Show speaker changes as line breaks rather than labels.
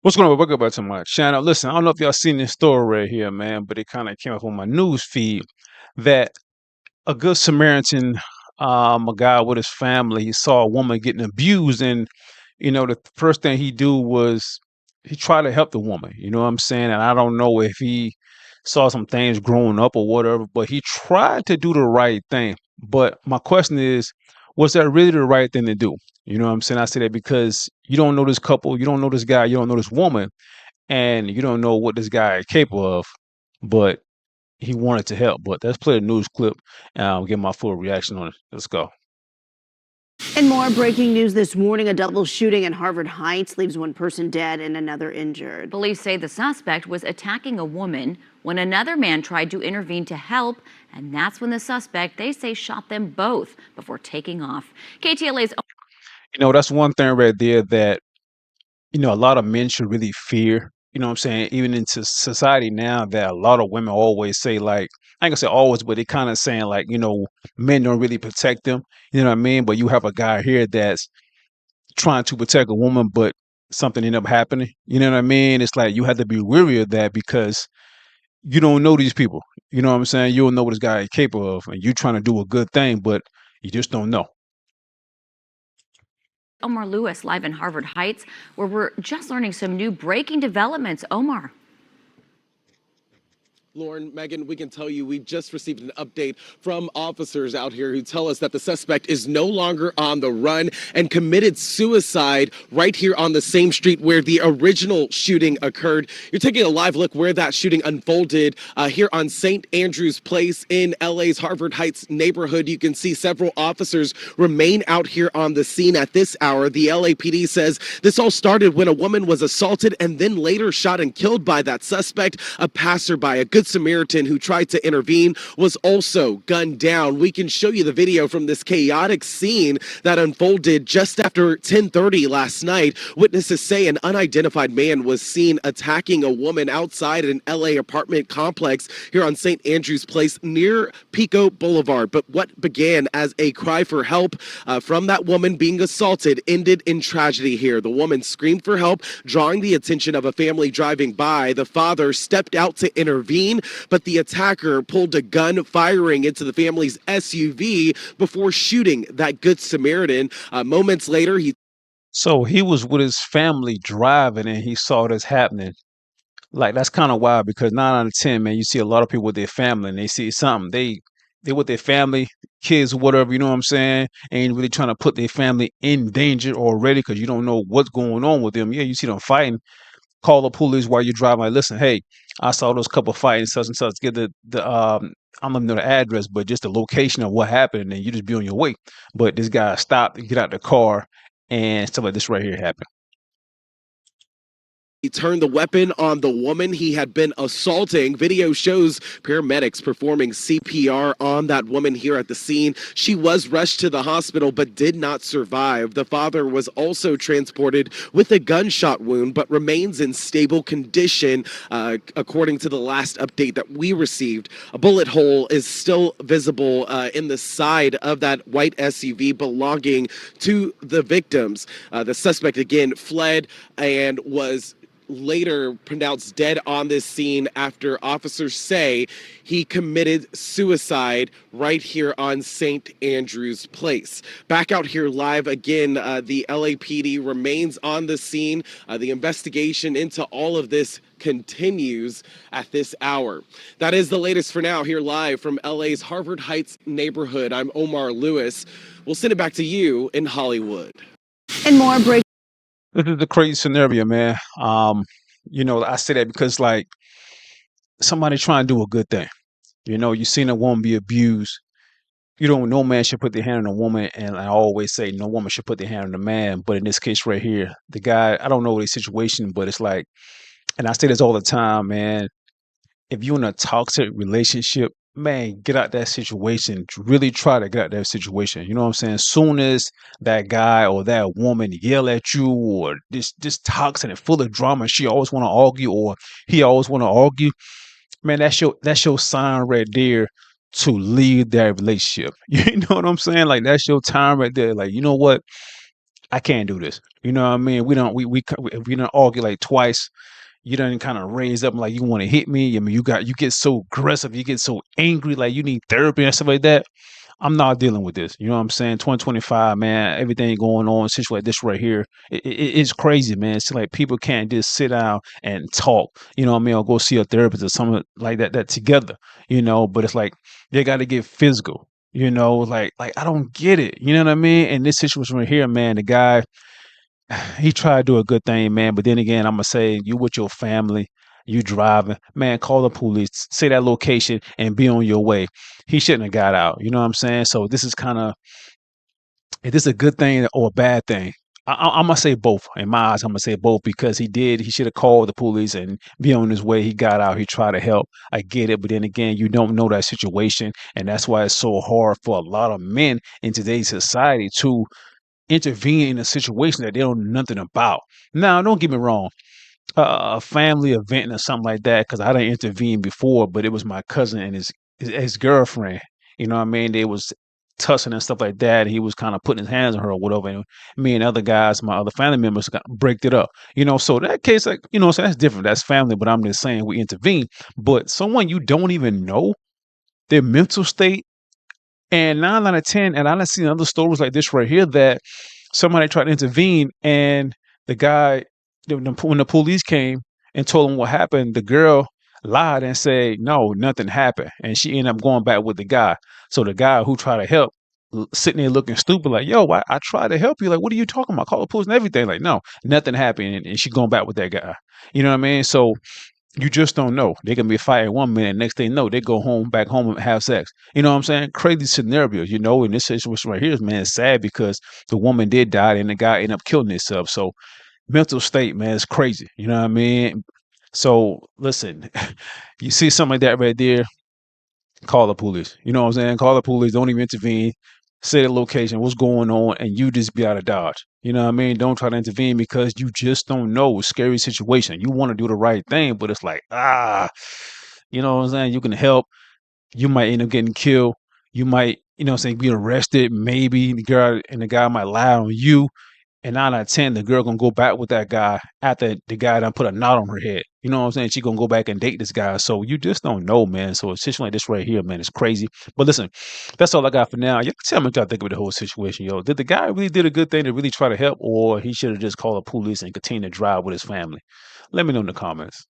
What's going on? Welcome back to my channel. Listen, I don't know if y'all seen this story right here, man, but it kind of came up on my news feed that a good Samaritan, a guy with his family, he saw a woman getting abused, and the first thing he do was he tried to help the woman. You know what I'm saying? And I don't know if he saw some things growing up or whatever, but he tried to do the right thing. But my question is, was that really the right thing to do? You know what I'm saying? I say that because you don't know this couple, you don't know this guy, you don't know this woman, and you don't know what this guy is capable of. But he wanted to help. But let's play a news clip and I'll get my full reaction on it. Let's go.
And more breaking news this morning. A double shooting in Harvard Heights leaves one person dead and another injured.
Police say the suspect was attacking a woman when another man tried to intervene to help, and that's when the suspect, they say, shot them both before taking off. KTLA's
That's one thing right there that, a lot of men should really fear. You know what I'm saying? Even into society now, that a lot of women always say, like, I ain't gonna say always, but they kind of saying, like, men don't really protect them. You know what I mean? But you have a guy here that's trying to protect a woman, but something ended up happening. You know what I mean? It's like you have to be wary of that because you don't know these people. You know what I'm saying? You don't know what this guy is capable of, and you trying to do a good thing, but you just don't know.
Omar Lewis live in Harvard Heights, where we're just learning some new breaking developments. Omar.
Lauren, Megan, we can tell you we just received an update from officers out here who tell us that the suspect is no longer on the run and committed suicide right here on the same street where the original shooting occurred. You're taking a live look where that shooting unfolded here on St. Andrews Place in LA's Harvard Heights neighborhood. You can see several officers remain out here on the scene at this hour. The LAPD says this all started when a woman was assaulted and then later shot and killed by that suspect. A passerby, a Good Samaritan who tried to intervene, was also gunned down. We can show you the video from this chaotic scene that unfolded just after 10:30 last night. Witnesses say an unidentified man was seen attacking a woman outside an LA apartment complex here on St. Andrews Place near Pico Boulevard. But what began as a cry for help from that woman being assaulted ended in tragedy here. The woman screamed for help, drawing the attention of a family driving by. The father stepped out to intervene, but the attacker pulled a gun, firing into the family's SUV before shooting that Good Samaritan. Moments later,
So he was with his family driving and he saw this happening. Like, that's kind of wild because 9 out of 10, man, you see a lot of people with their family and they see something. They with their family, kids or whatever, you know what I'm saying? Ain't really trying to put their family in danger already because you don't know what's going on with them. Yeah, you see them fighting. Call the police while you're driving. Like, listen, hey, I saw those couple fighting, such and such. Get the I don't even know the address, but just the location of what happened, and then you just be on your way. But this guy stopped, get out the car, and stuff like this right here happened.
He turned the weapon on the woman he had been assaulting. Video shows paramedics performing CPR on that woman here at the scene. She was rushed to the hospital but did not survive. The father was also transported with a gunshot wound but remains in stable condition, according to the last update that we received. A bullet hole is still visible in the side of that white SUV belonging to the victims. The suspect again fled and was later pronounced dead on this scene after officers say he committed suicide right here on St. Andrews Place. Back out here live again, the LAPD remains on the scene. The investigation into all of this continues at this hour. That is the latest for now here live from LA's Harvard Heights neighborhood. I'm Omar Lewis. We'll send it back to you in Hollywood.
And more breaking.
This is the crazy scenario, man. I say that because, like, somebody trying to do a good thing. You seen a woman be abused. No man should put their hand on a woman, and I always say no woman should put their hand on a man. But in this case right here, the guy, I don't know the situation, but it's like, and I say this all the time, man. If you're in a toxic relationship, man, get out that situation. Really try to get out that situation. You know what I'm saying? Soon as that guy or that woman yell at you or just toxic and full of drama, she always want to argue or he always want to argue, man, that's your sign right there to leave that relationship. You know what I'm saying? Like, that's your time right there. Like, you know what? I can't do this. You know what I mean? We don't argue like twice. You don't kind of raise up like you want to hit me. I mean, you get so aggressive, you get so angry, like you need therapy and stuff like that. I'm not dealing with this. You know what I'm saying? 2025, man, everything going on, situation like this right here, it's crazy, man. It's like people can't just sit down and talk, you know what I mean, or go see a therapist or something like that together, but it's like they got to get physical, like I don't get it, you know what I mean? In this situation right here, man, the guy, he tried to do a good thing, man. But then again, I'm gonna say you with your family, you driving, man, call the police, say that location, and be on your way. He shouldn't have got out. You know what I'm saying? So this is kind of, is this a good thing or a bad thing? I'm gonna say both. In my eyes, I'm gonna say both because he should have called the police and be on his way. He got out. He tried to help. I get it, but then again, you don't know that situation, and that's why it's so hard for a lot of men in today's society to intervene in a situation that they don't know nothing about. Now, don't get me wrong, a family event or something like that, because I didn't intervene before, but it was my cousin and his girlfriend. You know what I mean? They was tussling and stuff like that. And he was kind of putting his hands on her or whatever. And me and other guys, my other family members, got breaked it up. So that case, like, so that's different. That's family, but I'm just saying we intervene. But someone you don't even know, their mental state, and 9 out of 10, and I've seen other stories like this right here that somebody tried to intervene, and the guy, when the police came and told him what happened, the girl lied and said, no, nothing happened. And she ended up going back with the guy. So the guy who tried to help, sitting there looking stupid, like, yo, I tried to help you. Like, what are you talking about? Call the police and everything. Like, no, nothing happened. And she going back with that guy. You know what I mean? So you just don't know. They can be fighting 1 minute, next thing you know, they go back home and have sex. You know what I'm saying? Crazy scenarios, in this situation right here, man, it's sad because the woman did die and the guy ended up killing himself. So mental state, man, is crazy. You know what I mean? So listen, you see something like that right there, call the police. You know what I'm saying? Call the police. Don't even intervene. Say the location, what's going on, and you just be out of dodge. You know what I mean? Don't try to intervene because you just don't know. It's a scary situation. You want to do the right thing, but it's like, you know what I'm saying? You can help. You might end up getting killed. You might, be arrested. Maybe the girl and the guy might lie on you. And 9 out of 10, the girl gonna go back with that guy after the guy done put a knot on her head. You know what I'm saying? She gonna go back and date this guy. So you just don't know, man. So a situation like this right here, man, is crazy. But listen, that's all I got for now. Y'all tell me what y'all think of the whole situation, yo. Did the guy really did a good thing to really try to help, or he should have just called the police and continued to drive with his family? Let me know in the comments.